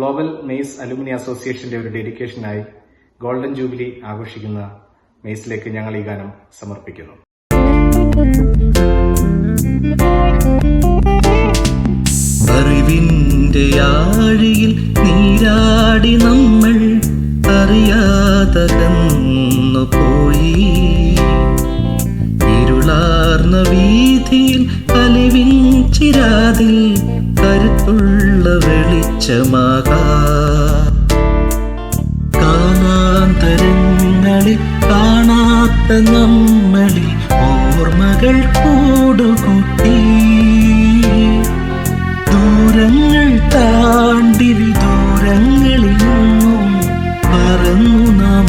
Global maze alumni അസോസിയേഷന്റെ ഒരു ഡെഡിക്കേഷനായി golden jubilee ആഘോഷിക്കുന്ന മെയ്സിലേക്ക് ഞങ്ങൾ ഈ ഗാനം സമർപ്പിക്കുന്നു. അറിവിന്റെ ആഴിയിൽ നീരാടി നമ്മൾ അറിയാതകന്നു പോയി. ഇരുളാർന്ന വീതിയിൽ അലിവിൻ ചിരാതിൽ കരുത്തുള്ള വെളിച്ചമാകാം. കാണാന്തരങ്ങളിൽ കാണാത്ത നമ്മളിൽ ഓർമ്മകൾ കൂടുകൂട്ടി. ദൂരങ്ങൾ താണ്ടി വിദൂരങ്ങളിൽ നിന്നും പറന്നു നാം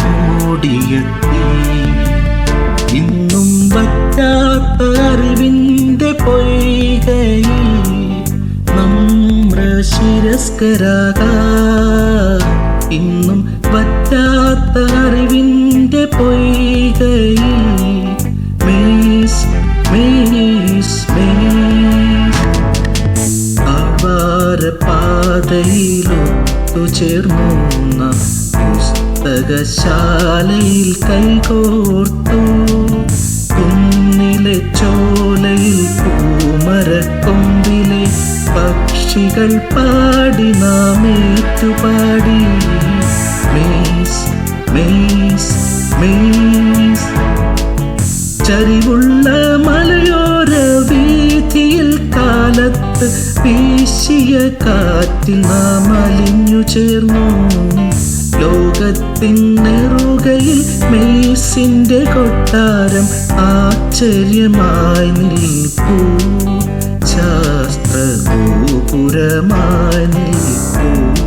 ഓടിയെത്തി. ഇന്നും വറ്റാത്ത അറിവിന്റെ പൊയ്കയിൽ നമ്രശിരസ്കരാകാം. ഇന്നും വറ്റാത്ത അറിവിന്റെ പൊയ്കയിൽ മെയ്സ് മെയ്സ് മെയ്സ് പാതയിലൊത്തുചേർന്നു നാം പുസ്തകശാലയിൽ കൈകോർത്തു. കുന്നിലെ ചോലയിൽ പൂമരക്കൊമ്പിലെ പക്ഷികൾ പാടി നാം ഏറ്റുപാടി. മെയ്സ് മെയ്സ് മെയ്സ് ചരിവുള്ള മലയോര വീതിയിൽ കാലത്ത് വീശിയ കാറ്റിൽ നാം അലിഞ്ഞു ചേർന്നു. ലോകത്തിനെറുകയിൽ മെയ്സിന്റെ കൊട്ടാരം ആശ്ചര്യമായി നിൽപ്പൂ. ശാസ്ത്രഗോപുരമായി നിൽപ്പൂ.